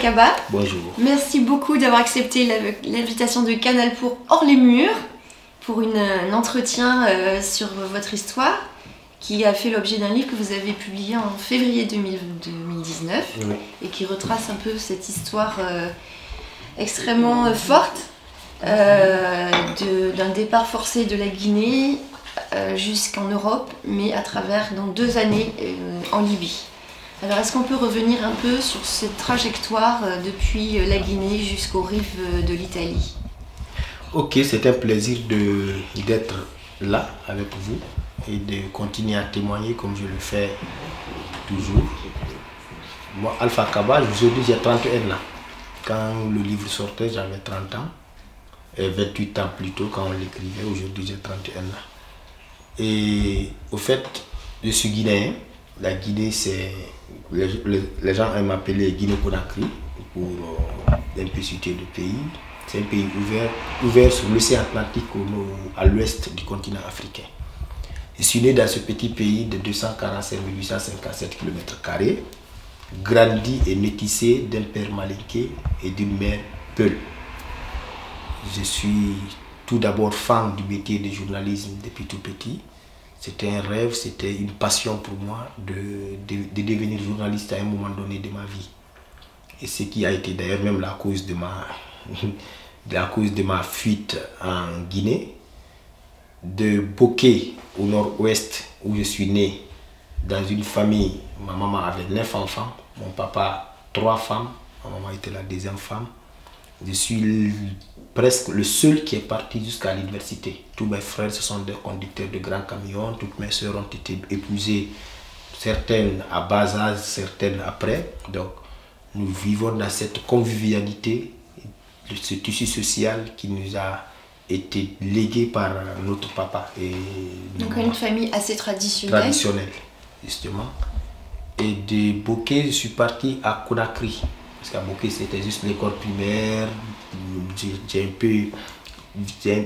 Kaba. Bonjour. Merci beaucoup d'avoir accepté l'invitation de Canal pour Hors les Murs pour un entretien sur votre histoire qui a fait l'objet d'un livre que vous avez publié en février 2019 Oui. et qui retrace un peu cette histoire extrêmement forte d'un départ forcé de la Guinée jusqu'en Europe, mais à travers 2 années en Libye. Alors est-ce qu'on peut revenir un peu sur cette trajectoire depuis la Guinée jusqu'aux rives de l'Italie? Ok, c'est un plaisir d'être là avec vous et de continuer à témoigner comme je le fais toujours. Moi, Alpha Kaba, aujourd'hui j'ai 31 ans. Quand le livre sortait, j'avais 30 ans. Et 28 ans plus tôt quand on l'écrivait, aujourd'hui j'ai 31 ans. Et au fait, je suis guinéen. La Guinée, c'est... Les gens aiment m'appeler Guinée-Conakry pour l'implicité du pays. C'est un pays ouvert sur l'océan Atlantique à l'ouest du continent africain. Je suis né dans ce petit pays de 245 857 km², grandi et métissé d'un père malinké et d'une mère peul. Je suis tout d'abord fan du métier de journalisme depuis tout petit. C'était un rêve, c'était une passion pour moi de devenir journaliste à un moment donné de ma vie. Et ce qui a été d'ailleurs même la cause de ma fuite en Guinée, de Boké au nord-ouest où je suis né, dans une famille. Ma maman avait 9 enfants, mon papa 3 femmes, ma maman était la 2e femme. Je suis presque le seul qui est parti jusqu'à l'université. Tous mes frères, ce sont des conducteurs de grands camions. Toutes mes soeurs ont été épousées, certaines à bas âge, certaines après. Donc, nous vivons dans cette convivialité, ce tissu social qui nous a été légué par notre papa. Et donc, une famille assez traditionnelle. Traditionnelle, justement. Et de Boké, je suis parti à Conakry. Parce qu'à Boké, c'était juste l'école primaire. Je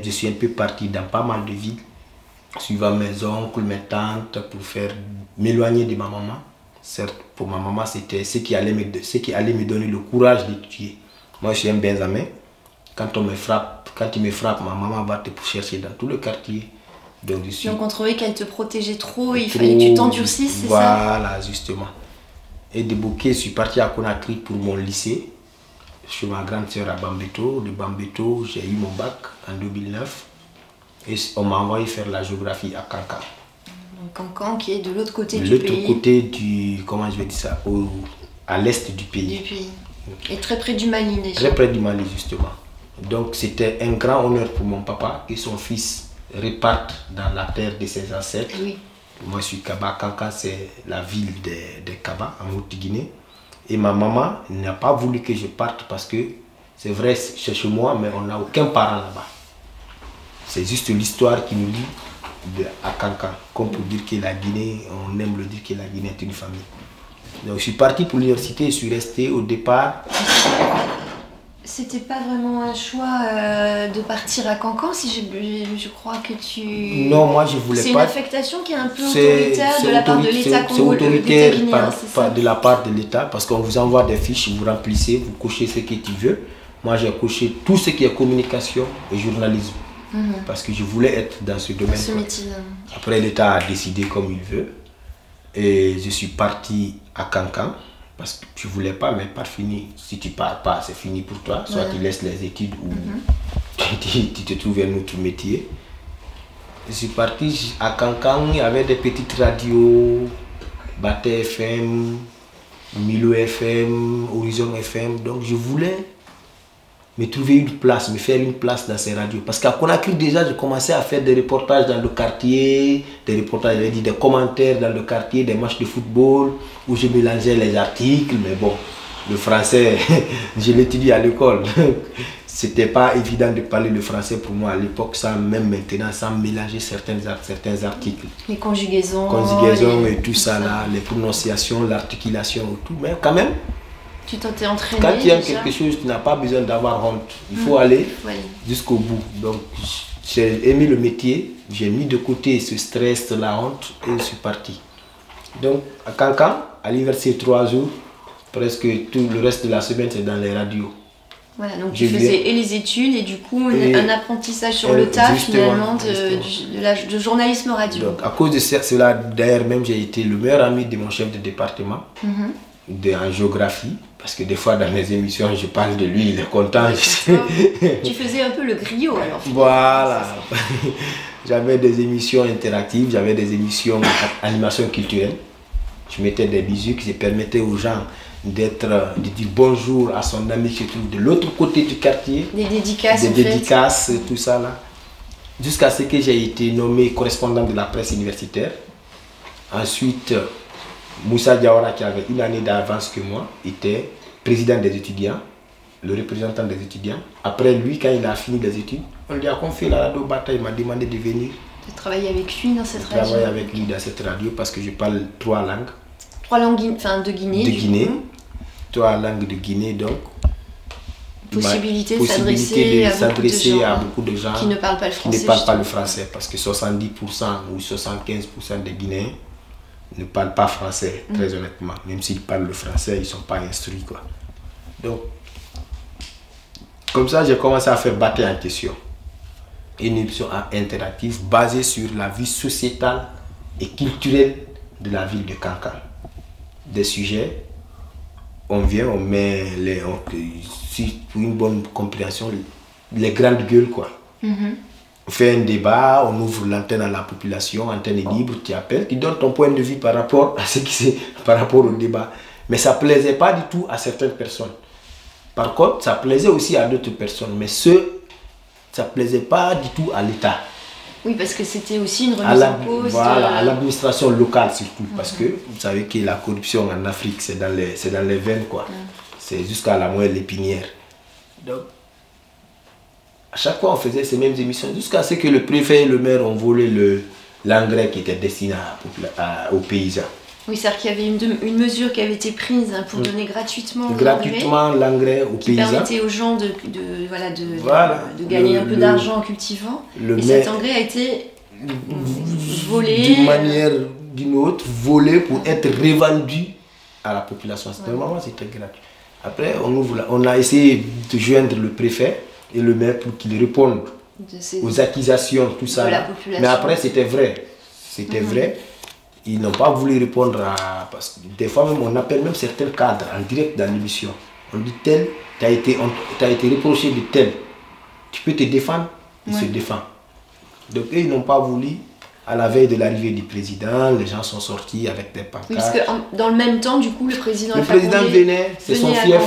suis un peu parti dans pas mal de villes, suivant mes oncles, mes tantes, pour m'éloigner de ma maman. Certes, pour ma maman, c'était ce qui allait me donner le courage d'étudier. Moi, je suis un Benjamin. Quand il me frappe, ma maman va te chercher dans tout le quartier. Donc on trouvait qu'elle te protégeait trop, il fallait que tu t'endurcisses, c'est ça? Voilà, justement. Et de Boké, je suis parti à Conakry pour mon lycée, chez ma grande sœur à Bambeto. De Bambeto, j'ai eu mon bac en 2009 et on m'a envoyé faire la géographie à Kankan. Donc Kankan qui est de l'autre côté du pays. De l'autre côté du, comment je vais dire ça, à l'est du pays. Et très près du Mali déjà. Très près du Mali justement. Donc c'était un grand honneur pour mon papa que son fils reparte dans la terre de ses ancêtres. Oui. Moi je suis Kaba. Kankan c'est la ville de Kaba en Haute-Guinée. Et ma maman n'a pas voulu que je parte parce que c'est vrai, c'est chez moi, mais on n'a aucun parent là-bas. C'est juste l'histoire qui nous lie à Kankan. Comme pour dire que la Guinée, on aime le dire que la Guinée est une famille. Donc je suis parti pour l'université et je suis resté au départ. C'était pas vraiment un choix de partir à Kankan, si je crois que tu... Non, moi je voulais pas. C'est une affectation qui est un peu autoritaire de la part de l'État. C'est autoritaire de la part de l'État parce qu'on vous envoie des fiches, vous remplissez, vous cochez ce que tu veux. Moi j'ai coché tout ce qui est communication et journalisme. Parce que je voulais être dans ce domaine. Ce métier-là. Après l'État a décidé comme il veut. Et je suis parti à Kankan. Parce que tu ne voulais pas, mais pas fini. Si tu ne pars pas, c'est fini pour toi. Soit tu laisses les études ou tu te trouves un autre métier. Je suis parti à Kankan, il y avait des petites radios, Baté FM, Milo FM, Horizon FM. Donc je voulais me trouver une place, me faire une place dans ces radios. Parce qu'à Conakry déjà, je commençais à faire des reportages dans le quartier, des reportages, des commentaires dans le quartier, des matchs de football, où je mélangeais les articles. Mais bon, le français, je l'étudie à l'école. C'était pas évident de parler le français pour moi à l'époque, sans même maintenant, sans mélanger certains articles. Les conjugaisons. Conjugaisons et tout ça là, les prononciations, l'articulation et tout. Mais quand même, tu t'es entraîné. Quand tu aimes quelque chose, tu n'as pas besoin d'avoir honte. Il faut aller jusqu'au bout. Donc, j'ai aimé le métier, j'ai mis de côté ce stress, la honte et je suis parti. Donc, à Kankan, à l'université 3 jours, presque tout le reste de la semaine, c'est dans les radios. Voilà, donc tu faisais et les études et du coup un apprentissage sur le tas finalement de journalisme radio. Donc à cause de cela, d'ailleurs même j'ai été le meilleur ami de mon chef de département en géographie. Parce que des fois dans mes émissions je parle de lui, il est content. Tu faisais un peu le griot alors. Voilà. J'avais des émissions interactives, j'avais des émissions d'animation culturelle. Je mettais des musiques qui permettaient aux gens de dire bonjour à son ami qui se trouve de l'autre côté du quartier. Des dédicaces. Des dédicaces, tout ça là. Jusqu'à ce que j'ai été nommé correspondant de la presse universitaire. Ensuite, Moussa Diawara, qui avait une année d'avance que moi, était président des étudiants, le représentant des étudiants. Après lui, quand il a fini les études, on lui a confié la radio Bataille, il m'a demandé de venir. De travailler avec lui dans cette radio. Travailler avec lui dans cette radio parce que je parle 3 langues. 3 langues de Guinée. De Guinée. 3 langues de Guinée, donc. Possibilité de s'adresser à beaucoup de gens qui ne parlent pas le français. Qui ne parlent pas le français parce que 70% ou 75% des Guinéens ne parlent pas français, très honnêtement. Même s'ils parlent le français, ils ne sont pas instruits, quoi. Donc, comme ça, j'ai commencé à faire Bataille en question. Une émission interactive basée sur la vie sociétale et culturelle de la ville de Kankan. Des sujets, on vient, on met pour une bonne compréhension, les grandes gueules, quoi. On fait un débat, on ouvre l'antenne à la population, antenne libre, tu appelles, tu donnes ton point de vue par rapport à ce qui c'est, par rapport au débat. Mais ça ne plaisait pas du tout à certaines personnes. Par contre, ça plaisait aussi à d'autres personnes, mais ça ne plaisait pas du tout à l'État. Oui, parce que c'était aussi une remise en cause. Voilà, à l'administration locale surtout, parce que vous savez que la corruption en Afrique, c'est dans les veines, quoi. C'est jusqu'à la moelle épinière. Donc, à chaque fois, on faisait ces mêmes émissions, jusqu'à ce que le préfet et le maire ont volé l'engrais qui était destiné aux paysans. Oui, c'est-à-dire qu'il y avait une mesure qui avait été prise pour donner gratuitement l'engrais aux paysans. Qui permettait aux gens de gagner un peu d'argent en cultivant. Et cet engrais a été volé. D'une manière ou d'une autre, volé pour être revendu à la population. Normalement, c'était gratuit. Après, on a essayé de joindre le préfet et le maire pour qu'ils répondent aux accusations, tout ça. Mais après, c'était vrai. C'était vrai. Ils n'ont pas voulu répondre parce que des fois même, on appelle même certains cadres en direct dans l'émission. On dit tel, tu as été reproché de tel. Tu peux te défendre, il se défend. Donc eux, ils n'ont pas voulu. À la veille de l'arrivée du président, les gens sont sortis avec des pancartes. Oui, parce que dans le même temps, du coup, le président venait, c'est son fief,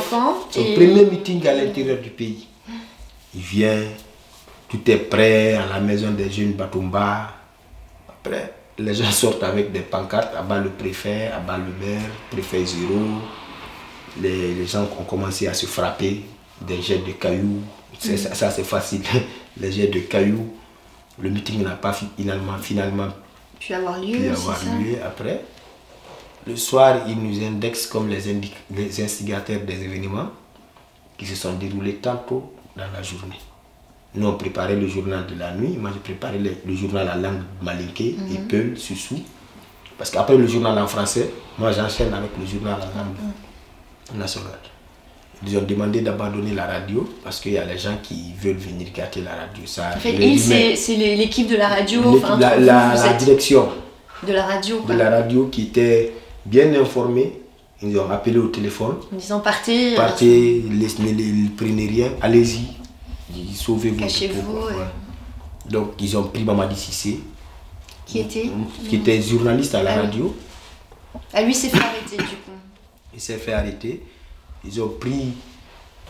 son premier meeting à l'intérieur du pays. Il vient, tout est prêt à la maison des jeunes Batumba. Après, les gens sortent avec des pancartes, à bas le préfet, à bas le maire, préfet zéro. Les gens ont commencé à se frapper, des jets de cailloux. Ça c'est facile, les jets de cailloux. Le meeting n'a pas finalement pu avoir lieu. Après. Le soir, ils nous indexent comme les instigateurs des événements qui se sont déroulés tantôt dans la journée. Nous, on préparait le journal de la nuit. Moi, je préparais le journal en langue malinké, Peul, Sussou. Parce qu'après le journal en français, moi, j'enchaîne avec le journal en langue nationale. Ils ont demandé d'abandonner la radio parce qu'il y a les gens qui veulent venir gâter la radio. C'est l'équipe de la radio, la direction de la radio. De la radio qui était bien informée. Ils ont appelé au téléphone. En disant partez. Partez, ne prenez rien, allez-y. Sauvez-vous. Cachez-vous. Donc ils ont pris Mamadi Sissé. Qui était journaliste à la radio. Lui s'est fait arrêter du coup. Il s'est fait arrêter. Ils ont pris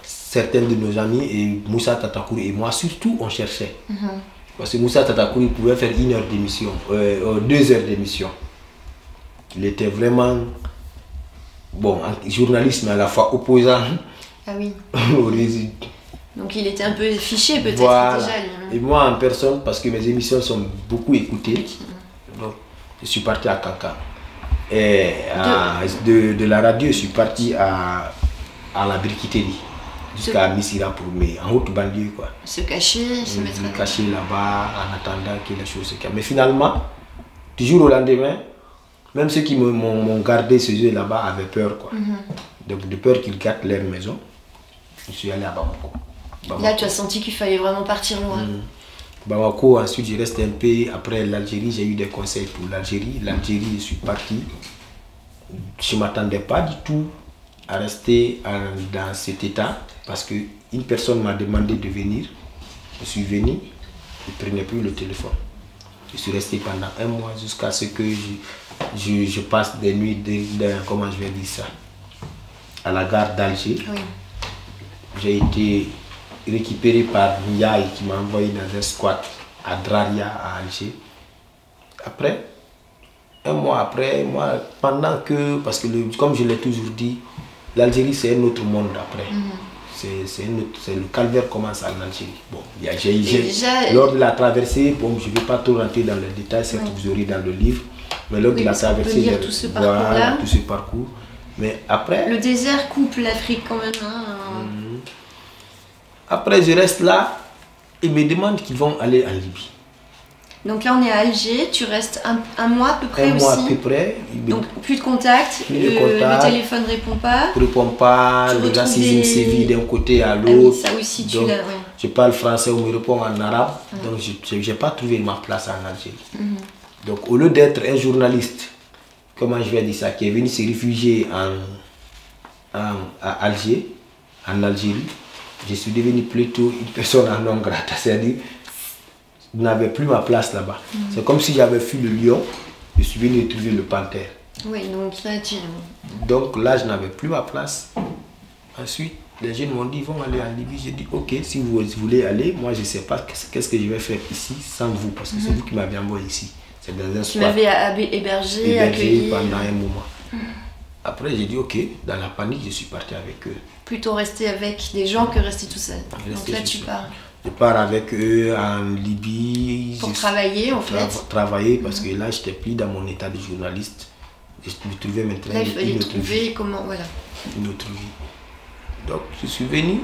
certains de nos amis et Moussa Tatakouri et moi surtout on cherchait. Parce que Moussa Tatakouri pouvait faire 1 heure d'émission, 2 heures d'émission. Il était vraiment journaliste mais à la fois opposant au résultat. Donc il était un peu fiché peut-être déjà. Et moi en personne, parce que mes émissions sont beaucoup écoutées, donc je suis parti à Kankan. Et de la radio, je suis parti à la briqueterie, jusqu'à Missira pour en haute banlieue, quoi. Se cacher, se mettre à cacher là-bas en attendant que les choses se calment. Mais finalement, toujours au lendemain, Même ceux qui m'ont gardé chez eux là-bas avaient peur, quoi. Donc de peur qu'ils gâtent leur maison, je suis allé à Bamako. Là, tu as senti qu'il fallait vraiment partir loin. Bamako, ensuite je reste un peu. Après l'Algérie, j'ai eu des conseils pour l'Algérie. L'Algérie, je suis parti. Je ne m'attendais pas du tout à rester dans cet état parce qu'une personne m'a demandé de venir. Je suis venu, je ne prenais plus le téléphone. Je suis resté pendant un mois jusqu'à ce que je passe des nuits, comment je vais dire ça, à la gare d'Alger. Oui. J'ai été récupéré par Niaï qui m'a envoyé dans un squat à Draria à Alger. Après, un mois après, pendant que, parce que comme je l'ai toujours dit, l'Algérie c'est un autre monde après. Le calvaire commence en Algérie. Bon, lors de la traversée, bon, je ne vais pas tout rentrer dans les détails, certes vous aurez dans le livre, mais lors de la traversée, tout ce parcours-là. Tout ce parcours. Mais après, le désert coupe l'Afrique quand même. Après, je reste là et me demande qu'ils vont aller en Libye. Donc là, on est à Alger, tu restes un mois à peu près aussi. Un mois à peu près. Donc plus de contact, le téléphone ne répond pas. Ne répond pas, le racisme sévit d'un côté à l'autre. Ah oui, ça aussi, tu l'as. Je parle français, on me répond en arabe. Donc je n'ai pas trouvé ma place en Algérie. Donc au lieu d'être un journaliste, comment je vais dire ça, qui est venu se réfugier à Alger, en Algérie, je suis devenu plutôt une personne en non grata, c'est-à-dire je n'avais plus ma place là-bas. C'est comme si j'avais fui le lion, je suis venu trouver le panthère. Oui, donc là, je n'avais plus ma place. Ensuite, les jeunes m'ont dit, ils vont aller en Libye. J'ai dit, ok, si vous voulez aller, moi je ne sais pas qu'est-ce que je vais faire ici sans vous, parce que c'est vous qui m'avez envoyé ici. C'est dans un squat. Tu m'avais hébergé, accueilli pendant un moment. Après, j'ai dit, ok, dans la panique, je suis parti avec eux. Plutôt rester avec des gens que rester tout seul. Donc là, tu pars. Je pars avec eux en Libye. Pour travailler, en fait. Travailler, parce que là, je n'étais plus dans mon état de journaliste. Je me trouvais maintenant. Là, il fallait trouver comment, voilà. Une autre vie. Donc, je suis venu.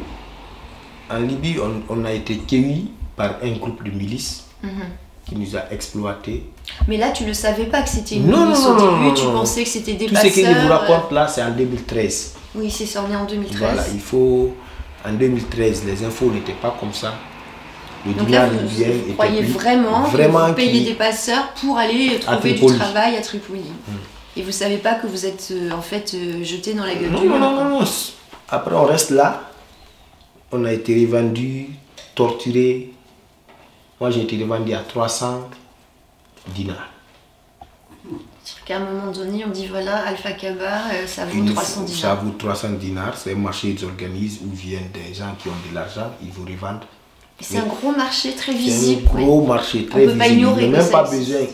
En Libye, on a été cueillis par un groupe de milices qui nous a exploités. Mais là, tu ne savais pas que c'était une milice au début, tu pensais que c'était des passeurs. Tout ce que je vous raconte là, c'est en 2013. Oui, c'est ça, on est en 2013. Voilà, il faut... En 2013, les infos n'étaient pas comme ça. Donc là, vous croyez vraiment que vous payez des passeurs pour aller trouver du travail à Tripoli. Et vous ne savez pas que vous êtes en fait jeté dans la gueule du mur. Non. Après, on reste là. On a été revendu, torturé. Moi, j'ai été revendu à 300 dinars. Qu'à un moment donné, on dit voilà, Alpha Kaba, ça vaut 300 dinars. Ça vaut 300 dinars, c'est un marché qu'ils organisent où viennent des gens qui ont de l'argent, ils vous revendent. C'est un gros marché très visible. C'est un gros marché très visible.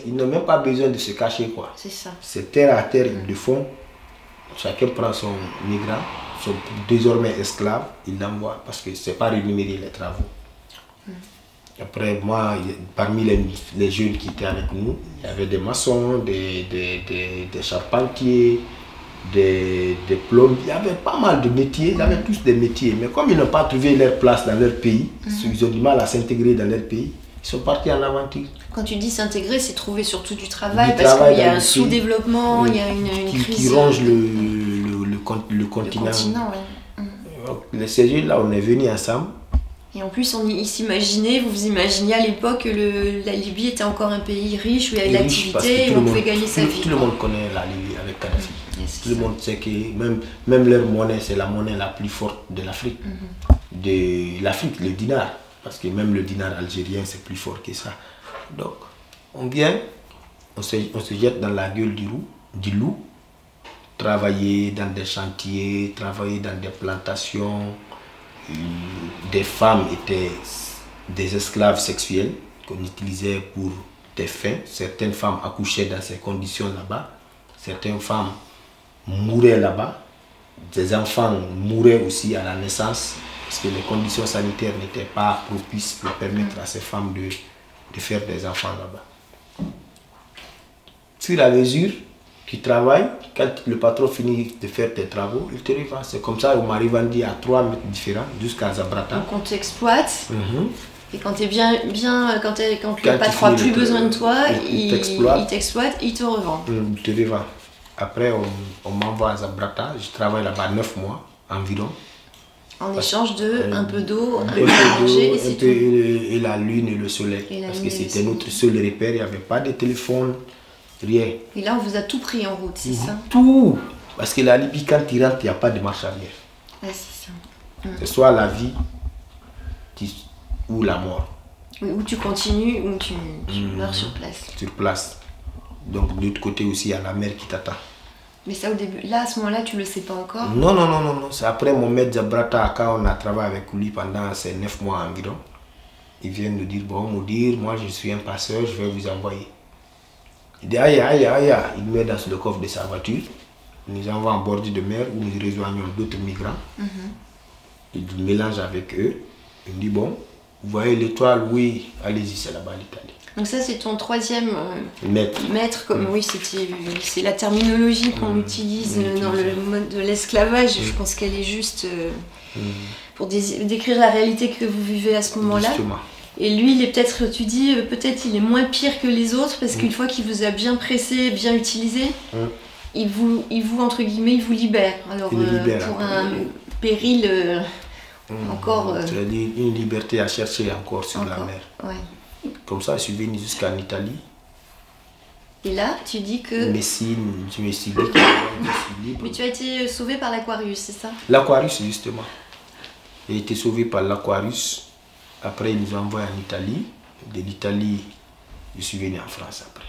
Ils n'ont même pas besoin de se cacher, quoi. C'est ça. C'est terre à terre, ils le font. Chacun prend son migrant, sont désormais esclaves, ils l'envoient parce que ce n'est pas rémunéré les travaux. Après, moi, parmi les jeunes qui étaient avec nous, il y avait des maçons, des charpentiers, des plombiers. Il y avait pas mal de métiers, ils avaient tous des métiers. Mais comme ils n'ont pas trouvé leur place dans leur pays, ils ont du mal à s'intégrer dans leur pays, ils sont partis en aventure. Quand tu dis s'intégrer, c'est trouver surtout du travail, parce qu'il y a un sous-développement, il y a une crise. Qui ronge le continent. Ces jeunes-là, on est venus ensemble. Et en plus, ils s'imaginaient, vous imaginez à l'époque que la Libye était encore un pays riche où il y avait de l'activité et on pouvait gagner sa vie. Tout le monde connaît la Libye avec Kadhafi. Tout le monde sait que même leur monnaie, c'est la monnaie la plus forte de l'Afrique. De l'Afrique, le dinar. Parce que même le dinar algérien, c'est plus fort que ça. Donc, on vient, on se jette dans la gueule du loup, travailler dans des chantiers, travailler dans des plantations. Des femmes étaient des esclaves sexuels qu'on utilisait pour des fins. Certaines femmes accouchaient dans ces conditions là-bas. Certaines femmes mouraient là-bas. Des enfants mouraient aussi à la naissance parce que les conditions sanitaires n'étaient pas propices pour permettre à ces femmes de faire des enfants là-bas. Sur la mesure tu travailles, quand le patron finit de faire tes travaux, il te revend. C'est comme ça, on m'a revendu à 3 mètres différents jusqu'à Zabrata. Donc on t'exploite. Et quand tu es bien, quand le patron n'a plus besoin de toi, il t'exploite, il te revend. Il te revend. Après, on m'envoie à Zabrata, je travaille là-bas 9 mois environ. En échange de un peu d'eau, un peu à manger, et c'est tout. Et la lune et le soleil. Parce que c'était notre seul repère, il n'y avait pas de téléphone, rien. Et là, on vous a tout pris en route, c'est ça? Tout. Parce que la Libye, quand tu rentres, il n'y a pas de marche arrière. Ouais, c'est ça. C'est soit la vie ou la mort. Oui, ou tu continues, ou tu meurs sur place. Sur place. Donc de l'autre côté aussi, il y a la mer qui t'attend. Mais ça au début, là à ce moment-là, tu le sais pas encore? Non. C'est après mon maître Zabrata, quand on a travaillé avec lui pendant ces 9 mois environ. Il vient nous dire, bon, moi je suis un passeur, je vais vous envoyer. Il dit, aïe. Il met dans le coffre de sa voiture. Il nous envoie en bordure de mer où nous rejoignons d'autres migrants. Il mélange avec eux. Il dit, bon, vous voyez l'étoile? Oui, allez-y, c'est là-bas l'Italie. Donc ça, c'est ton troisième maître. Comme oui, c'est la terminologie qu'on utilise dans le mode de l'esclavage. Je pense qu'elle est juste pour décrire la réalité que vous vivez à ce moment-là. Et lui, il est peut-être, tu dis, peut-être il est moins pire que les autres parce qu'une fois qu'il vous a bien pressé, bien utilisé, il vous, entre guillemets, il vous libère. Alors pour un péril encore... C'est-à-dire une liberté à chercher encore sur la mer. Ouais. Comme ça, je suis venu jusqu'en Italie. Et là, tu dis que... Messine, je me suis dit que je suis libre. Mais tu as été sauvé par l'Aquarius, c'est ça? L'Aquarius, justement. J'ai été sauvé par l'Aquarius. Après, ils nous ont envoyé en Italie. De l'Italie, je suis venu en France après.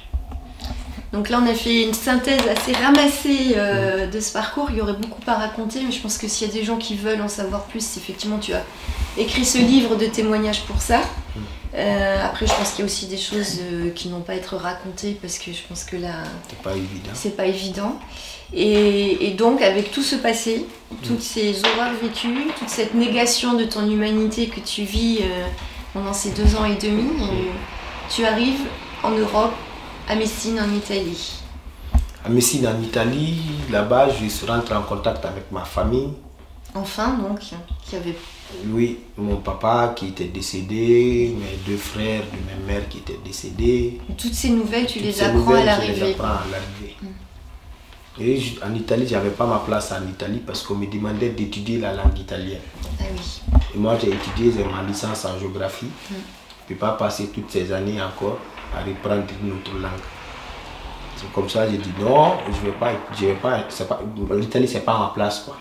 Donc là, on a fait une synthèse assez ramassée de ce parcours. Il y aurait beaucoup à raconter, mais je pense que s'il y a des gens qui veulent en savoir plus, effectivement, tu as écrit ce livre de témoignages pour ça. Après, je pense qu'il y a aussi des choses qui n'ont pas à être racontées parce que je pense que là, c'est pas évident. Et donc, avec tout ce passé, toutes ces horreurs vécues, toute cette négation de ton humanité que tu vis pendant ces 2 ans et demi, tu arrives en Europe, à Messine, en Italie. À Messine, en Italie, là-bas, je rentre en contact avec ma famille. Enfin, donc, qui avait... Oui, mon papa qui était décédé, mes 2 frères de ma mère qui étaient décédés. Toutes ces nouvelles, tu les apprends à l'arrivée. Et en Italie, je n'avais pas ma place en Italie parce qu'on me demandait d'étudier la langue italienne. Ah oui. Et moi, j'ai étudié, j'ai ma licence en géographie. Je ne peux pas passer toutes ces années encore à reprendre une autre langue. C'est comme ça que j'ai dit non, je vais pas l'Italie, c'est pas ma place, quoi.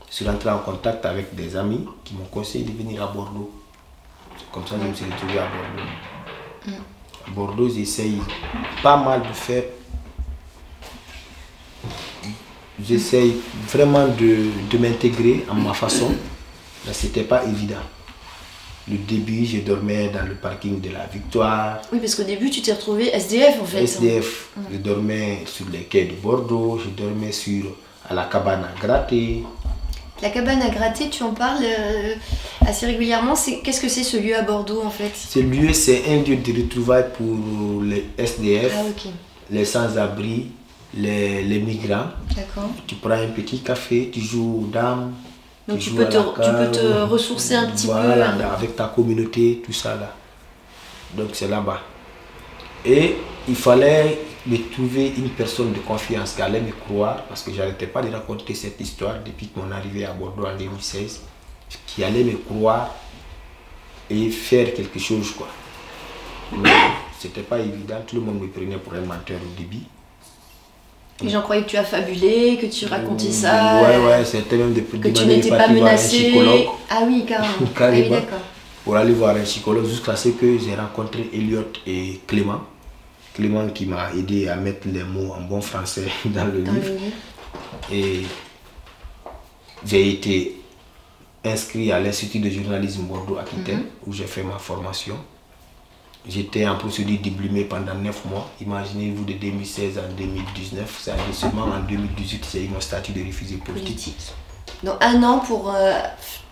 Je suis rentré en contact avec des amis qui m'ont conseillé de venir à Bordeaux. Comme ça, je me suis retrouvé à Bordeaux. À Bordeaux, j'essaye pas mal de faire. J'essaye vraiment de m'intégrer à ma façon, mais c'était pas évident. Le début, je dormais dans le parking de la Victoire. Oui, parce qu'au début, tu t'es retrouvé SDF en fait. SDF. Je dormais sur les quais de Bordeaux, je dormais à la cabane à gratter. La cabane à gratter, tu en parles assez régulièrement. Qu'est-ce que c'est ce lieu à Bordeaux en fait? Ce lieu, c'est un lieu de retrouvailles pour les SDF, les sans-abri, les migrants. D'accord. Tu prends un petit café, tu joues aux dames. Donc tu peux te ressourcer un petit peu. Avec ta communauté, tout ça là. Donc c'est là-bas. Et il fallait me trouver une personne de confiance qui allait me croire, parce que je n'arrêtais pas de raconter cette histoire depuis mon arrivée à Bordeaux en 2016, qui allait me croire et faire quelque chose, quoi. Mais c'était pas évident, tout le monde me prenait pour un menteur au début. Les gens croyaient que tu as fabulé, que tu racontais ça. Ouais, c'était même que tu n'étais pas menacé. Ah oui, carrément. Carrément. Ah oui, d'accord. Pour aller voir un psychologue jusqu'à ce que j'ai rencontré Elliot et Clément. Clément qui m'a aidé à mettre les mots en bon français dans le livre. Et j'ai été inscrit à l'Institut de journalisme Bordeaux-Aquitaine où j'ai fait ma formation. J'étais en procédure diplômée pendant 9 mois. Imaginez-vous, de 2016 à 2019. C'est seulement en 2018 j'ai eu mon statut de réfugié politique. Donc 1 an pour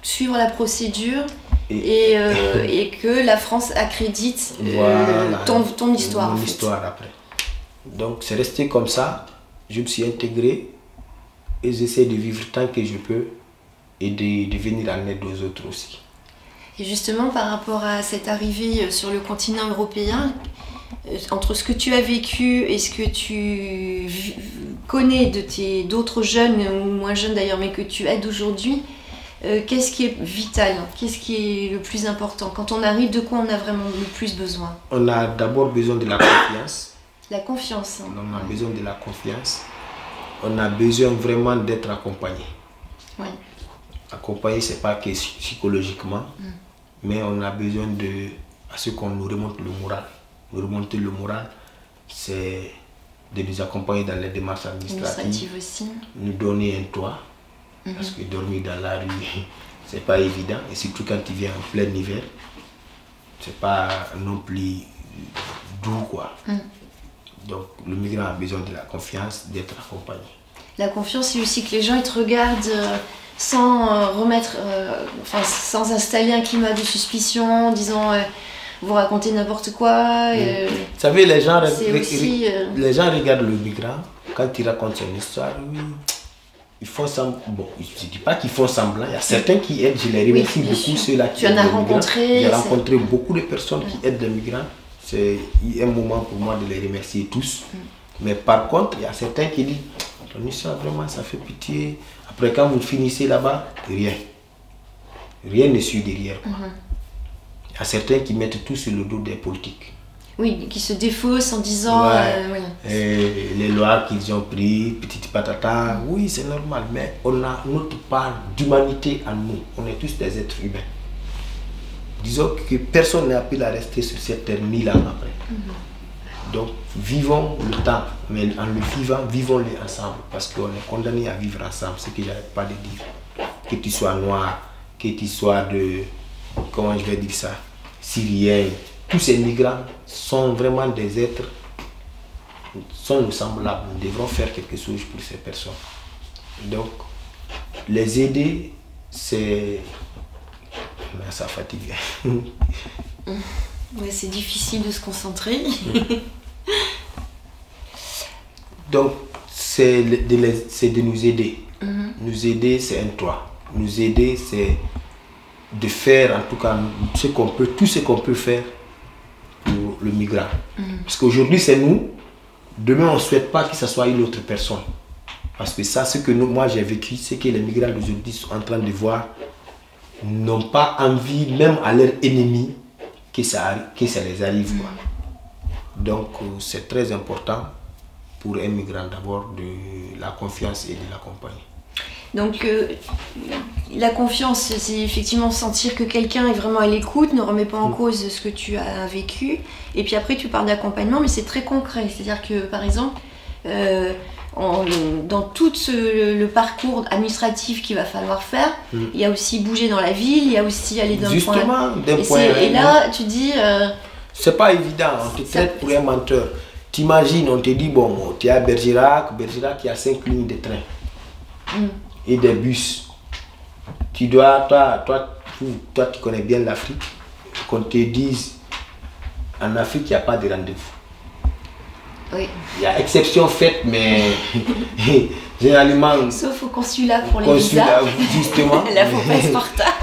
suivre la procédure et que la France accrédite ton histoire. Mon histoire après. Donc c'est resté comme ça. Je me suis intégré et j'essaie de vivre tant que je peux et de venir en aide aux autres aussi. Et justement, par rapport à cette arrivée sur le continent européen, entre ce que tu as vécu et ce que tu connais d'autres jeunes, ou moins jeunes d'ailleurs, mais que tu aides aujourd'hui, qu'est-ce qui est vital? Qu'est-ce qui est le plus important? Quand on arrive, de quoi on a vraiment le plus besoin? On a d'abord besoin de la confiance. La confiance. Hein. On a besoin de la confiance. On a besoin vraiment d'être accompagné. Oui. Accompagné, ce n'est pas que psychologiquement, mais on a besoin à ce qu'on nous remonte le moral. Nous remonter le moral, c'est de nous accompagner dans les démarches administratives aussi. Nous donner un toit, parce que dormir dans la rue, c'est pas évident, et surtout quand tu viens en plein hiver, c'est pas non plus doux, quoi. Donc le migrant a besoin de la confiance, d'être accompagné. La confiance, c'est aussi que les gens ils te regardent sans sans installer un climat de suspicion, en disant vous racontez n'importe quoi. Vous savez, les gens regardent le migrant quand il raconte son histoire. Ils font semblant. Bon, je ne dis pas qu'ils font semblant. Il y a certains qui aident. Je les remercie beaucoup, ceux-là qui aident les migrants. J'ai rencontré beaucoup de personnes qui aident les migrants. C'est un moment pour moi de les remercier tous. Mais par contre, il y a certains qui disent ton histoire, vraiment, ça fait pitié. Après, quand vous finissez là-bas, rien. Rien ne suit derrière. Il y a certains qui mettent tout sur le dos des politiques. Oui, qui se défaussent en disant... les lois qu'ils ont prises, petite patata, oui, c'est normal. Mais on a notre part d'humanité en nous. On est tous des êtres humains. Disons que personne n'a pu la rester sur cette terre 1000 ans après. Donc, vivons le temps, mais en le vivant, vivons-le ensemble. Parce qu'on est condamné à vivre ensemble, ce que je n'arrête pas de dire. Que tu sois noir, que tu sois comment je vais dire ça, syrien, tous ces migrants sont vraiment des êtres, sont nous semblables. Nous devrons faire quelque chose pour ces personnes. Donc, les aider, c'est... Mais ça fatigue. Ouais, c'est difficile de se concentrer. Donc, c'est de nous aider. Nous aider, c'est un toit. Nous aider, c'est de faire en tout cas tout ce qu'on peut faire pour le migrant. Parce qu'aujourd'hui, c'est nous. Demain, on ne souhaite pas que ce soit une autre personne. Parce que ça, ce que moi j'ai vécu, c'est que les migrants d'aujourd'hui sont en train de voir, n'ont pas envie, même à leurs ennemis, que ça les arrive. Donc, c'est très important pour un migrant d'avoir de la confiance et de l'accompagner. Donc, la confiance, c'est effectivement sentir que quelqu'un est vraiment à l'écoute, ne remet pas en cause ce que tu as vécu. Et puis après, tu parles d'accompagnement, mais c'est très concret. C'est-à-dire que, par exemple, dans tout le parcours administratif qu'il va falloir faire, il y a aussi bouger dans la ville, il y a aussi aller d'un point à... Et là, tu dis... c'est pas évident, on te traite pour un menteur. T'imagines, on te dit, bon, tu es à Bergerac, il y a 5 lignes de train. Et des bus. Tu dois, toi, tu connais bien l'Afrique, qu'on te dise, en Afrique, il n'y a pas de rendez-vous. Oui. Il y a exception faite, mais généralement... Sauf au consulat pour les visas. Justement. Là, il faut pas être en retard.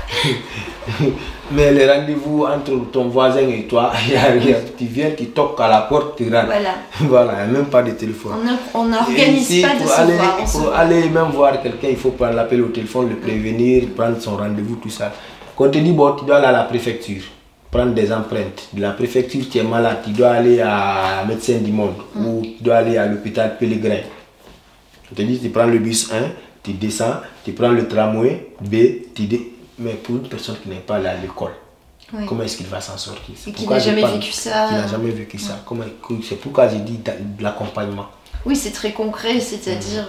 Mais les rendez-vous entre ton voisin et toi, il n'y a rien. Tu viens, tu toques à la porte, tu rentres. Voilà. Voilà, il n'y a même pas de téléphone. On n'organise pas de se voir. Pour aller même voir quelqu'un, il faut prendre l'appel au téléphone, le prévenir, prendre son rendez-vous, tout ça. Quand on te dit, bon, tu dois aller à la préfecture, prendre des empreintes. De la préfecture, tu es malade, tu dois aller à Médecins du Monde ou tu dois aller à l'hôpital Pellegrin. On te dit, tu prends le bus 1, tu descends, tu prends le tramway B, mais pour une personne qui n'est pas allée à l'école, comment est-ce qu'il va s'en sortir? Et qui n'a jamais vécu ça. Qui n'a jamais vécu ça. C'est pourquoi j'ai dit de l'accompagnement. Oui, c'est très concret, c'est-à-dire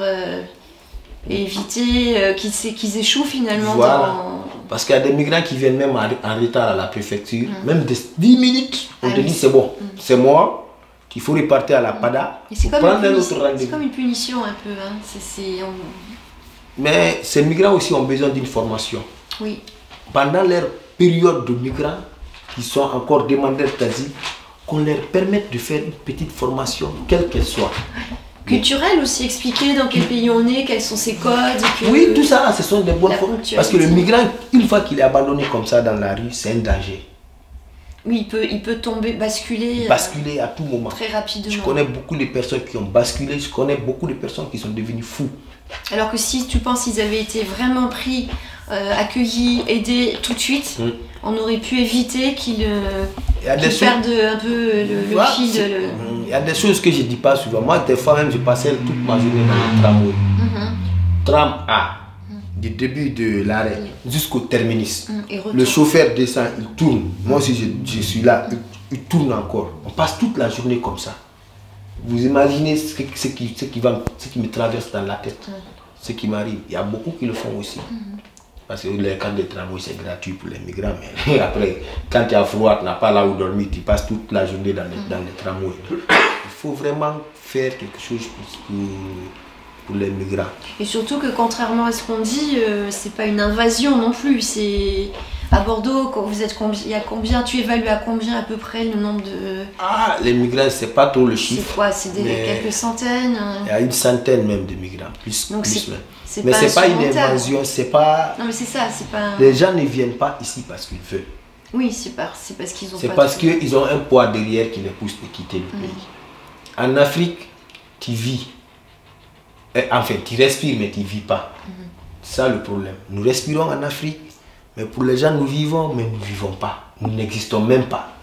éviter qu'ils échouent finalement. Voilà. Parce qu'il y a des migrants qui viennent même en retard à la préfecture, même de 10 minutes, on te dit c'est bon, c'est mort, qu'il faut repartir à la PADA, pour prendre un autre rendez-vous. C'est comme une punition un peu. Hein. Mais ces migrants aussi ont besoin d'une formation. Oui. Pendant leur période de migrants, qui sont encore demandeurs d'asile, qu'on leur permette de faire une petite formation, quelle qu'elle soit. culturel aussi, expliquer dans quel pays on est, quels sont ses codes. Oui, tout ça, ce sont des bonnes choses. Parce que le migrant, une fois qu'il est abandonné comme ça dans la rue, c'est un danger. Oui, il peut tomber, basculer. Basculer à tout moment. Très rapidement. Je connais beaucoup de personnes qui ont basculé, je connais beaucoup de personnes qui sont devenues fous. Alors que si tu penses qu'ils avaient été vraiment pris, accueillis, aidés tout de suite, on aurait pu éviter qu'ils perdent un peu le fil de... Il y a des choses que je ne dis pas souvent. Moi, des fois même, je passais toute ma journée dans le tramway. Tram A, du début de l'arrêt jusqu'au terminus. Le chauffeur descend, il tourne. Moi aussi, je suis là, il tourne encore. On passe toute la journée comme ça. Vous imaginez ce qui me traverse dans la tête, ce qui m'arrive. Il y a beaucoup qui le font aussi. Parce que les camps de tramway, c'est gratuit pour les migrants. Mais après, quand tu as froid, tu n'as pas là où dormir, tu passes toute la journée dans les tramways. Il faut vraiment faire quelque chose pour les migrants. Et surtout que contrairement à ce qu'on dit, c'est pas une invasion non plus. C'est à Bordeaux, quand vous êtes il y a combien, tu évalues à combien à peu près le nombre de... Ah, les migrants, c'est pas trop le chiffre. C'est quoi? C'est quelques centaines? Il y a une centaine même de migrants, plus même. Mais c'est pas une invasion, c'est pas... Non mais c'est ça, c'est pas... Les gens ne viennent pas ici parce qu'ils veulent. Oui, c'est parce qu'ils ont... C'est parce qu'ils ont un poids derrière qui les pousse à quitter le pays. En Afrique, tu vis. Enfin, tu respires, mais tu ne vis pas. C'est ça le problème. Nous respirons en Afrique, mais pour les gens, nous vivons, mais nous ne vivons pas. Nous n'existons même pas.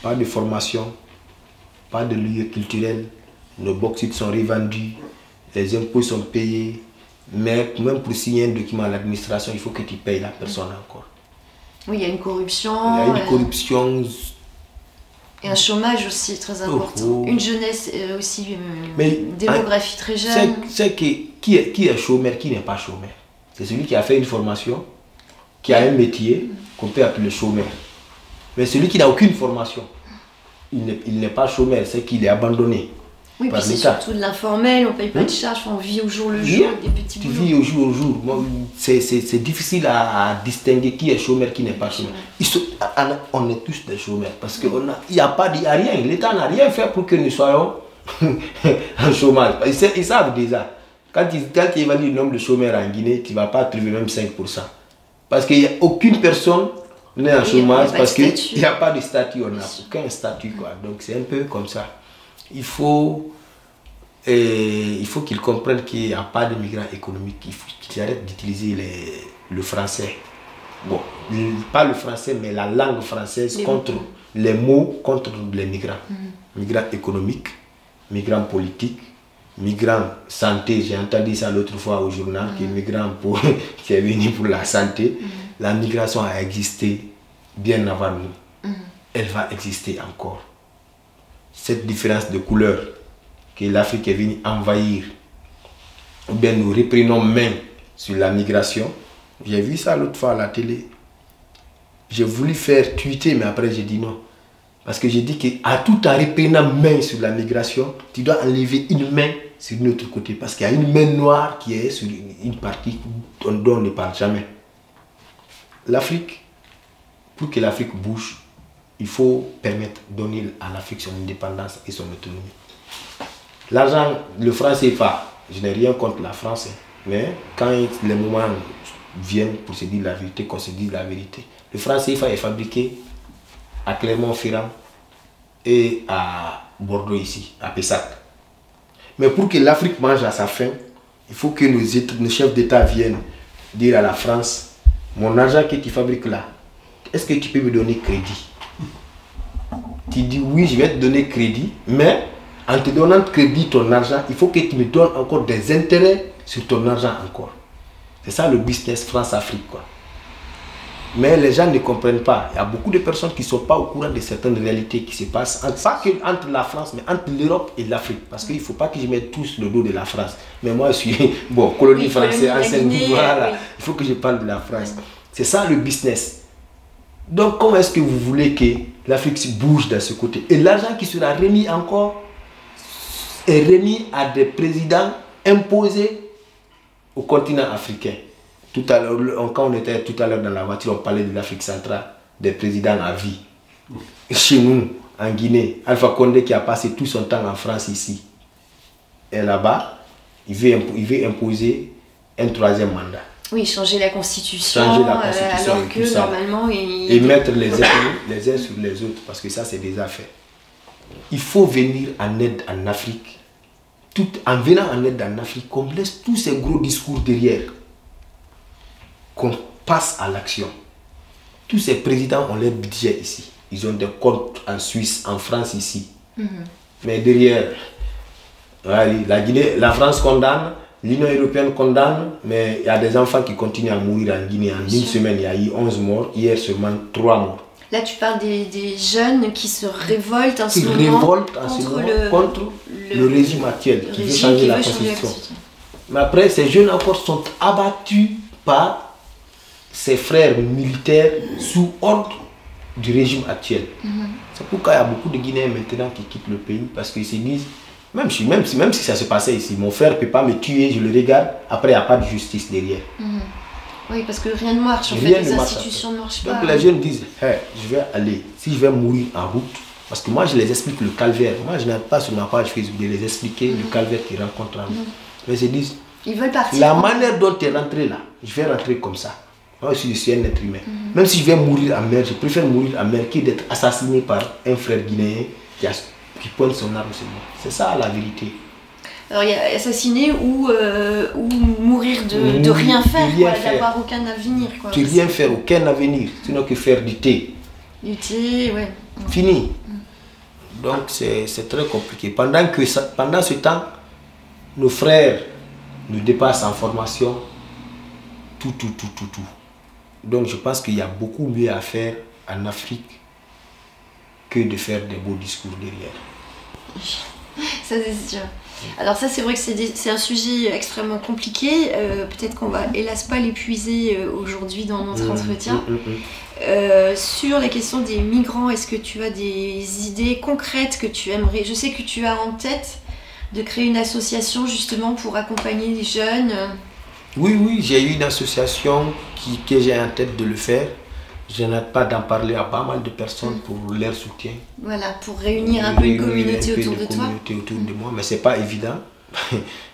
Pas de formation, pas de lieu culturel. Nos bauxites sont revendus, les impôts sont payés. Mais même pour signer un document à l'administration, il faut que tu payes la personne encore. Oui, il y a une corruption. Il y a une corruption. Et un chômage aussi très important. Une jeunesse aussi, démographie très jeune. Qui est chômeur, qui n'est pas chômeur? C'est celui qui a fait une formation, qui a un métier qu'on peut appeler chômeur. Mais celui qui n'a aucune formation, il n'est pas chômeur, c'est qu'il est abandonné. Oui, puis c'est surtout de l'informel, on ne paye pas de charges, on vit au jour le jour, des petits boulots. Tu vis au jour le jour. C'est difficile à distinguer qui est chômeur, qui n'est pas chômeur. On est tous des chômeurs parce qu'il n'y a rien. L'État n'a rien fait pour que nous soyons en chômage. Ils savent déjà. Quand tu évalues le nombre de chômeurs en Guinée, tu ne vas pas trouver même 5%. Parce qu'il n'y a aucune personne n'est en chômage parce qu'il n'y a pas de statut. On n'a aucun statut, quoi. Donc c'est un peu comme ça. Il faut qu'ils comprennent qu'il n'y a pas de migrants économiques. Il faut qu'ils arrêtent d'utiliser le français. Bon, pas le français, mais la langue française contre les mots contre les migrants. Migrants économiques, migrants politiques, migrants santé. J'ai entendu ça l'autre fois au journal, que migrant qui est venu pour la santé. La migration a existé bien avant nous. Elle va exister encore. Cette différence de couleur que l'Afrique est venue envahir, ou bien nous reprenons main sur la migration. J'ai vu ça l'autre fois à la télé. J'ai voulu faire tweeter, mais après j'ai dit non. Parce que j'ai dit qu'à tout en reprenant main sur la migration, tu dois enlever une main sur l'autre côté. Parce qu'il y a une main noire qui est sur une partie dont on ne parle jamais. L'Afrique, pour que l'Afrique bouge, il faut permettre de donner à l'Afrique son indépendance et son autonomie. L'argent, le franc CFA, je n'ai rien contre la France, mais quand les moments viennent pour se dire la vérité, qu'on se dise la vérité. Le franc CFA est fabriqué à Clermont-Ferrand et à Bordeaux ici, à Pessac. Mais pour que l'Afrique mange à sa faim, il faut que nos chefs d'État viennent dire à la France, mon argent que tu fabriques là, est-ce que tu peux me donner crédit? Tu dis oui, je vais te donner crédit, mais en te donnant crédit ton argent, il faut que tu me donnes encore des intérêts sur ton argent encore. C'est ça le business France-Afrique, quoi. Mais les gens ne comprennent pas. Il y a beaucoup de personnes qui ne sont pas au courant de certaines réalités qui se passent, pas que entre la France, mais entre l'Europe et l'Afrique. Parce qu'il ne faut pas que je mette tous le dos de la France. Mais moi, je suis, bon, colonie française, ancienne, voilà. Il faut que je parle de la France. C'est ça le business. Donc, comment est-ce que vous voulez que l'Afrique bouge de ce côté? Et l'argent qui sera remis encore est remis à des présidents imposés au continent africain. Tout à l'heure, quand on était tout à l'heure dans la voiture, on parlait de l'Afrique centrale, des présidents à vie. Chez nous, en Guinée, Alpha Condé qui a passé tout son temps en France ici. est là-bas, il veut imposer un troisième mandat. Oui, changer la constitution, Alors que normalement... Et mettre les uns sur les autres, parce que ça, c'est déjà fait. Il faut venir en aide en Afrique. En venant en aide en Afrique, qu'on laisse tous ces gros discours derrière. Qu'on passe à l'action. Tous ces présidents ont leur budget ici. Ils ont des comptes en Suisse, en France ici. Mais derrière, la France condamne, l'Union européenne condamne, mais il y a des enfants qui continuent à mourir en Guinée. En une semaine, il y a eu 11 morts. Hier seulement 3 morts. Là, tu parles des jeunes qui se révoltent en ce moment contre le régime actuel, qui veut changer la constitution. Mais après, ces jeunes encore sont abattus par ses frères militaires sous ordre du régime actuel. C'est pourquoi il y a beaucoup de Guinéens maintenant qui quittent le pays, parce qu'ils se disent, même si ça se passait ici, mon frère ne peut pas me tuer, je le regarde, après il n'y a pas de justice derrière. Oui, parce que rien ne marche, en fait, les institutions ne marchent pas. Donc les jeunes disent, hey, je vais aller, si je vais mourir en route, parce que moi je les explique le calvaire, moi je n'ai pas sur ma page Facebook de les expliquer le calvaire qu'ils rencontrent en route. Mais ils se disent, ils veulent partir. La manière dont tu es rentré là, je vais rentrer comme ça. Moi aussi je suis un être humain. Même si je vais mourir en mer, je préfère mourir en mer que d'être assassiné par un frère guinéen qui pointe son arme sur moi. C'est ça la vérité. Alors il y a assassiner ou mourir de rien faire, d'avoir aucun avenir. De rien faire, aucun avenir, sinon que faire du thé. Du thé, ouais. Fini. Donc c'est très compliqué. Pendant ce temps, nos frères nous dépassent en formation, tout. Donc je pense qu'il y a beaucoup mieux à faire en Afrique que de faire des beaux discours derrière. Ça c'est sûr. Alors ça c'est vrai que c'est un sujet extrêmement compliqué, peut-être qu'on va hélas pas l'épuiser aujourd'hui dans notre entretien. Sur la question des migrants, est-ce que tu as des idées concrètes que tu aimerais, je sais que tu as en tête de créer une association justement pour accompagner les jeunes. Oui, j'ai eu une association que j'ai en tête de le faire. Je n'arrête pas d'en parler à pas mal de personnes pour leur soutien. Voilà, pour réunir un peu une communauté autour de toi. Autour de moi, mais c'est pas évident.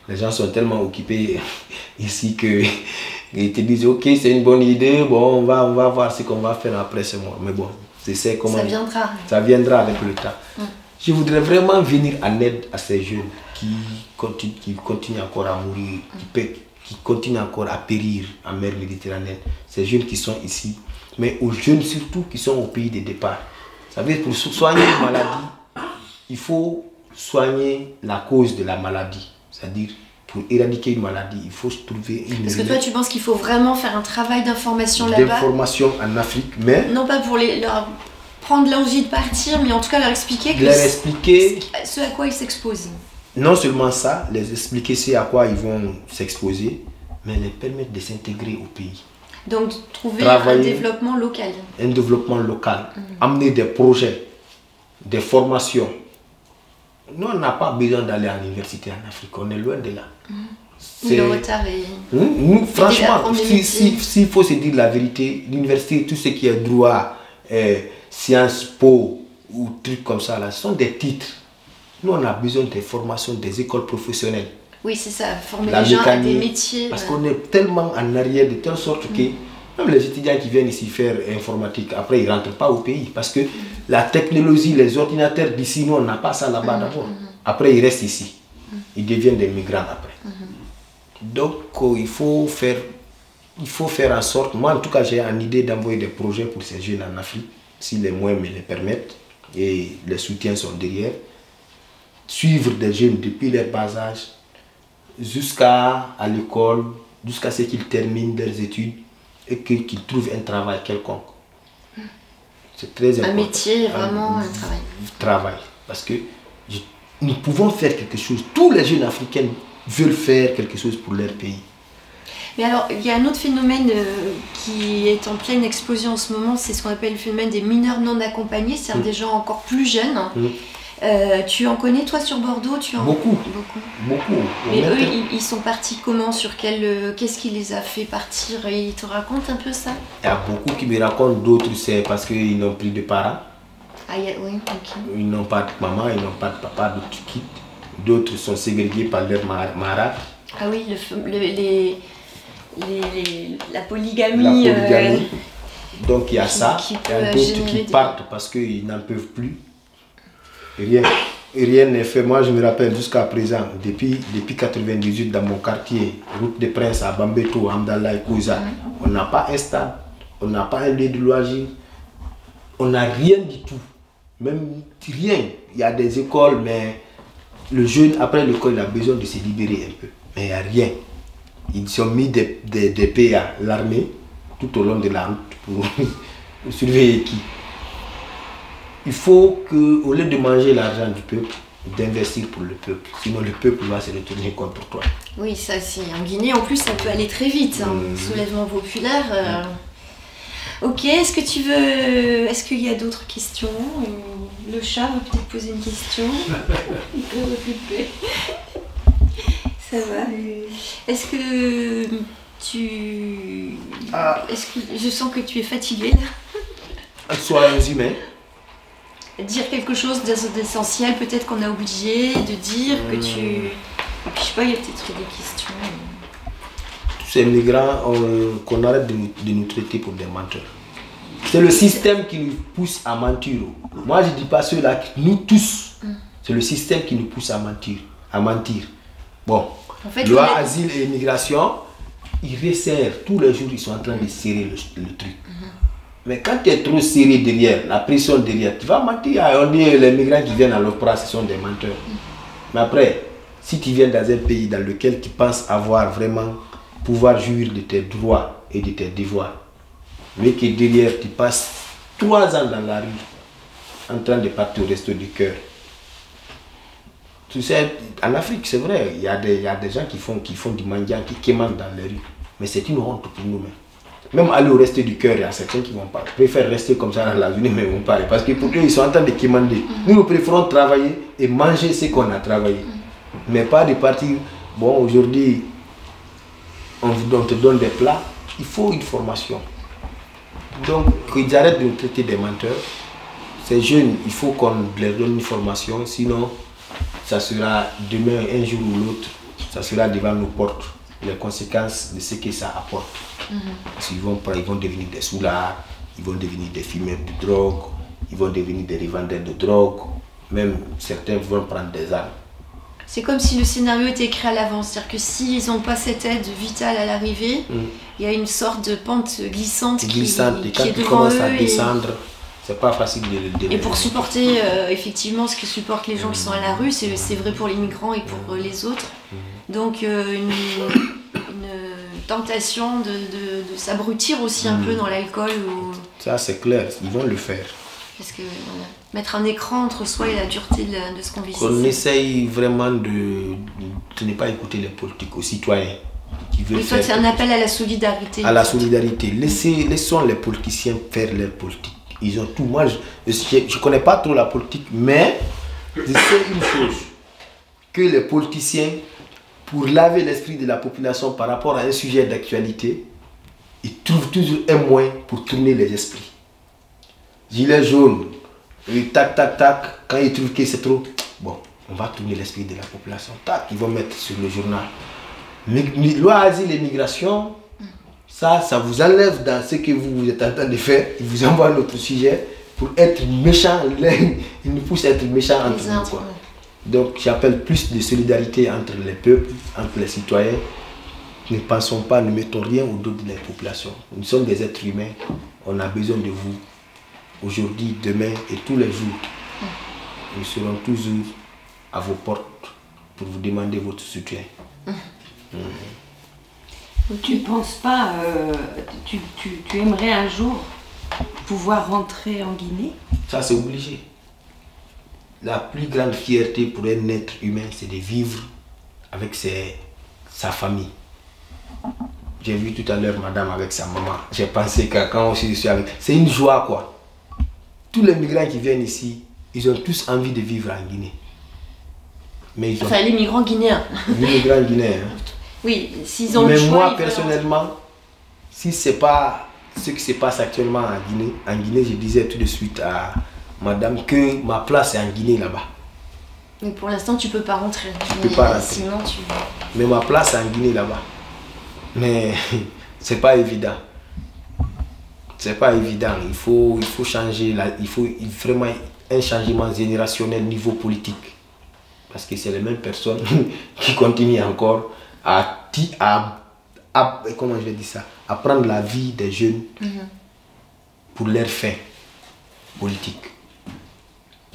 Les gens sont tellement occupés ici que ils te disent ok, c'est une bonne idée, bon, on va voir ce qu'on va faire après ce mois. Mais bon, c'est comment. Ça viendra. Ça viendra avec le temps. Je voudrais vraiment venir en aide à ces jeunes qui continuent encore à mourir, qui continuent encore à périr en mer Méditerranée. Ces jeunes qui sont ici, mais aux jeunes surtout qui sont au pays de départ. Vous savez, pour soigner une maladie, il faut soigner la cause de la maladie. C'est-à-dire, pour éradiquer une maladie, il faut trouver une... Est-ce que toi, tu penses qu'il faut vraiment faire un travail d'information là-bas? D'information en Afrique, mais... Non pas pour leur prendre l'envie de partir, mais en tout cas leur expliquer ce à quoi ils s'exposent. Non seulement ça, les expliquer ce à quoi ils vont s'exposer, mais les permettre de s'intégrer au pays. Donc trouver un développement local. Un développement local. Amener des projets, des formations. Nous, on n'a pas besoin d'aller à l'université en Afrique, on est loin de là. Le retard est... Nous, franchement, s'il faut se dire la vérité, l'université, tout ce qui est droit, Sciences Po ou trucs comme ça, là, ce sont des titres. Nous, on a besoin des formations, des écoles professionnelles. Oui, c'est ça, former les gens à des métiers. Parce qu'on est tellement en arrière de telle sorte que même les étudiants qui viennent ici faire informatique, après ils ne rentrent pas au pays. Parce que la technologie, les ordinateurs d'ici, nous on n'a pas ça là-bas d'abord. Après ils restent ici. Ils deviennent des migrants après. Donc il faut faire en sorte, moi en tout cas j'ai une idée d'envoyer des projets pour ces jeunes en Afrique, si les moyens me les permettent et les soutiens sont derrière. Suivre des jeunes depuis leur bas âge, jusqu'à l'école, jusqu'à ce qu'ils terminent leurs études et qu'ils trouvent un travail quelconque. C'est très important. Un métier, vraiment un travail. Parce que nous pouvons faire quelque chose. Tous les jeunes africains veulent faire quelque chose pour leur pays. Mais alors, il y a un autre phénomène qui est en pleine explosion en ce moment, c'est ce qu'on appelle le phénomène des mineurs non accompagnés, c'est-à-dire des gens encore plus jeunes. Tu en connais toi sur Bordeaux? Beaucoup. Mais eux, ils sont partis comment? Qu'est-ce qui les a fait partir? Et ils te racontent un peu ça? Il y a beaucoup qui me racontent, d'autres c'est parce qu'ils n'ont plus de parents. Oui, ok. Ils n'ont pas de maman, ils n'ont pas de papa, d'autres qui quittent. D'autres sont ségrégés par leur mara. Ah oui, la polygamie. La polygamie. Donc il y a ça. Qui Il y a d'autres qui partent parce qu'ils n'en peuvent plus. Rien n'est fait. Moi, je me rappelle jusqu'à présent, depuis 1998, dans mon quartier, route des Princes à Bambeto, Amdallah et Kouza, on n'a pas un stade, on n'a pas un lieu de loisir, on n'a rien du tout. Même rien. Il y a des écoles, mais le jeune, après l'école, il a besoin de se libérer un peu. Mais il n'y a rien. Ils ont mis des PA, l'armée, tout au long de la route pour surveiller qui. Il faut qu'au lieu de manger l'argent du peuple, d'investir pour le peuple. Sinon, le peuple va se retourner contre toi. Oui, ça c'est en Guinée. En plus, ça peut aller très vite. Hein. Soulèvement populaire. Ok, est-ce qu'il y a d'autres questions? Le chat veut peut-être poser une question. Il peut occuper. Ça va. Est-ce que je sens que tu es fatigué là? Soyons humains. Dire quelque chose d'essentiel, peut-être qu'on a oublié de dire que tu... Et puis je sais pas, il y a peut-être des questions. Tous ces migrants, qu'on arrête de nous traiter pour des menteurs. C'est le système qui nous pousse à mentir. Moi je dis pas ceux-là, nous tous. C'est le système qui nous pousse à mentir. Bon, en fait, loi asile et immigration, ils resserrent. Tous les jours, ils sont en train de serrer le truc. Mais quand tu es trop serré derrière, la pression derrière, tu vas mentir. On dit les migrants qui viennent à l'opéra, ce sont des menteurs. Mais après, si tu viens dans un pays dans lequel tu penses avoir vraiment pouvoir jouir de tes droits et de tes devoirs, mais que derrière tu passes 3 ans dans la rue en train de partir au resto du cœur. Tu sais, en Afrique, c'est vrai, il y a des gens qui font du mendiant, qui quémandent dans les rues. Mais c'est une honte pour nous-mêmes. Même aller au resto du cœur, il y a certains qui vont pas. Ils préfèrent rester comme ça dans la journée, mais ils vont pas. Parce que pour eux, ils sont en train de quémander. Nous préférons travailler et manger ce qu'on a travaillé. Mais pas de partir, bon, aujourd'hui, on te donne des plats. Il faut une formation. Donc, qu'ils arrêtent de nous traiter des menteurs. Ces jeunes, il faut qu'on leur donne une formation. Sinon, ça sera demain, un jour ou l'autre, ça sera devant nos portes. Les conséquences de ce que ça apporte. Parce qu'ils vont devenir des soulards, ils vont devenir des fumeurs de drogue, ils vont devenir des revendeurs de drogue, même certains vont prendre des armes. C'est comme si le scénario était écrit à l'avance, c'est-à-dire que s'ils n'ont pas cette aide vitale à l'arrivée, il y a une sorte de pente glissante qui et quand est tu devant commences eux. À descendre, c'est pas facile de et pour supporter effectivement ce que supportent les gens qui sont à la rue, c'est vrai pour les migrants et pour les autres. Donc une tentation de s'abrutir aussi un peu dans l'alcool. Ça c'est clair, ils vont le faire. Parce que mettre un écran entre soi et la dureté de ce qu'on vit. On essaye vraiment de ne pas écouter les politiques, aux citoyens. Et toi c'est un appel à la solidarité. À la solidarité. Laissons les politiciens faire leur politique. Ils ont tout. Moi je connais pas trop la politique, mais je sais une chose, que les politiciens, pour laver l'esprit de la population par rapport à un sujet d'actualité, ils trouvent toujours un moyen pour tourner les esprits. Gilet jaune, tac, tac, tac, quand ils trouvent que c'est trop, bon, on va tourner l'esprit de la population, tac, ils vont mettre sur le journal. Loi asile et migration, ça vous enlève dans ce que vous êtes en train de faire, ils vous envoient un autre sujet pour être méchants, ils nous poussent à être méchants entre nous, quoi. Donc j'appelle plus de solidarité entre les peuples, entre les citoyens. Ne pensons pas, ne mettons rien au dos de la population. Nous sommes des êtres humains, on a besoin de vous. Aujourd'hui, demain et tous les jours. Nous serons toujours à vos portes pour vous demander votre soutien. Tu penses pas, tu aimerais un jour pouvoir rentrer en Guinée? Ça c'est obligé. La plus grande fierté pour un être humain, c'est de vivre avec sa famille. J'ai vu tout à l'heure madame avec sa maman. J'ai pensé que quand je suis avec... C'est une joie quoi. Tous les migrants qui viennent ici, ils ont tous envie de vivre en Guinée. Mais ils ont... Enfin les migrants guinéens. Les migrants guinéens. Oui, s'ils ont mais le choix... Mais moi personnellement, si c'est pas ce qui se passe actuellement en Guinée, je disais tout de suite à madame que ma place est en Guinée là-bas. Mais pour l'instant, tu peux pas rentrer. Tu peux pas rentrer. Sinon, tu... Mais ma place est en Guinée là-bas. Mais c'est pas évident. C'est pas évident. Il faut changer. Il faut vraiment un changement générationnel niveau politique. Parce que c'est les mêmes personnes qui continuent encore comment je vais dire ça, à prendre la vie des jeunes pour leurs fins politiques.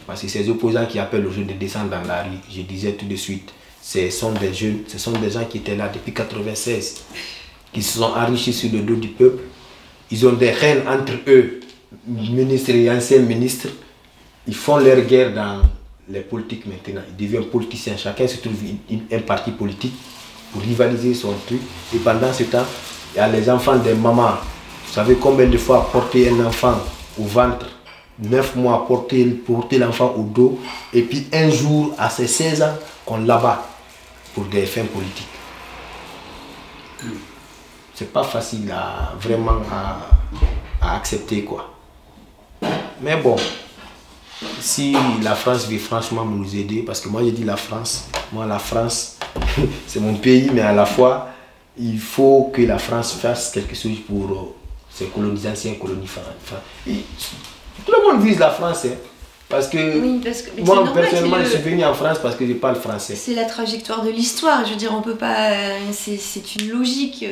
Parce que ces opposants qui appellent aux jeunes de descendre dans la rue, je disais tout de suite, ce sont des jeunes, ce sont des gens qui étaient là depuis 1996, qui se sont enrichis sur le dos du peuple. Ils ont des haines entre eux, ministres et anciens ministres. Ils font leur guerre dans les politiques maintenant. Ils deviennent politiciens. Chacun se trouve un parti politique pour rivaliser son truc. Et pendant ce temps, il y a les enfants des mamans. Vous savez combien de fois porter un enfant au ventre, 9 mois porter l'enfant au dos, et puis un jour, à ses 16 ans, qu'on l'abat pour des fins politiques. C'est pas facile vraiment à accepter, quoi. Mais bon, si la France veut franchement nous aider, parce que moi j'ai dit la France, c'est mon pays, mais à la fois, il faut que la France fasse quelque chose pour ses anciens colonies françaises. Tout le monde vise la France, hein, parce que, oui, moi personnellement je suis venu en France parce que je parle français. C'est la trajectoire de l'histoire, je veux dire, on peut pas, c'est une logique,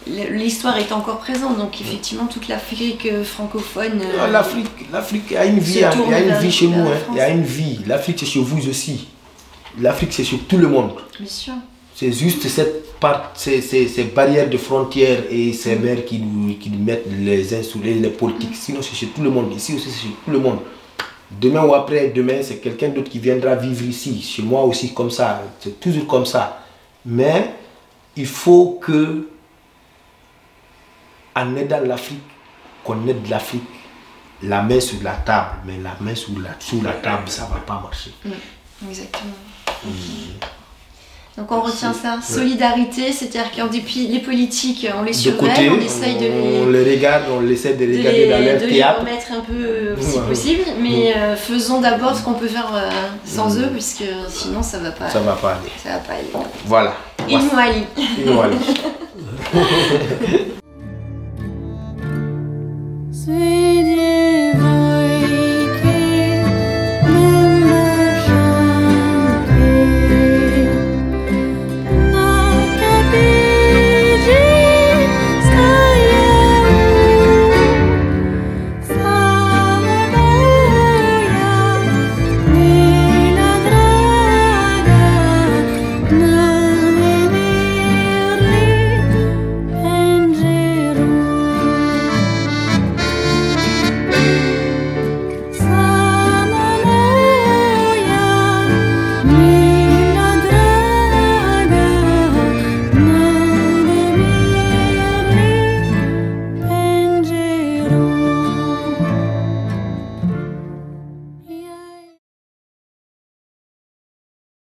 l'histoire est encore présente, donc effectivement toute l'Afrique francophone... L'Afrique a une vie, il y a une vie chez nous, hein, il y a une vie, l'Afrique c'est chez vous aussi, l'Afrique c'est chez tout le monde. Bien sûr. C'est juste ces barrières de frontières et ces mers qui nous mettent les uns sur les politiques. Sinon, c'est chez tout le monde. Ici aussi, c'est chez tout le monde. Demain ou après-demain, c'est quelqu'un d'autre qui viendra vivre ici. Chez moi aussi, comme ça. C'est toujours comme ça. Mais il faut que, en aidant l'Afrique, qu'on aide l'Afrique, la main sur la table. Mais la main sous la table, ça ne va pas marcher. Exactement. Donc on retient ça, solidarité, c'est-à-dire qu'en dépit les politiques, on les surveille, on essaye on les regarde, on essaie de les regarder dans leur théâtre. De les remettre un peu si possible, mais faisons d'abord ce qu'on peut faire sans eux, puisque sinon ça va pas. Ça va pas aller. Ça va pas aller. Voilà. Inouali. Inouali.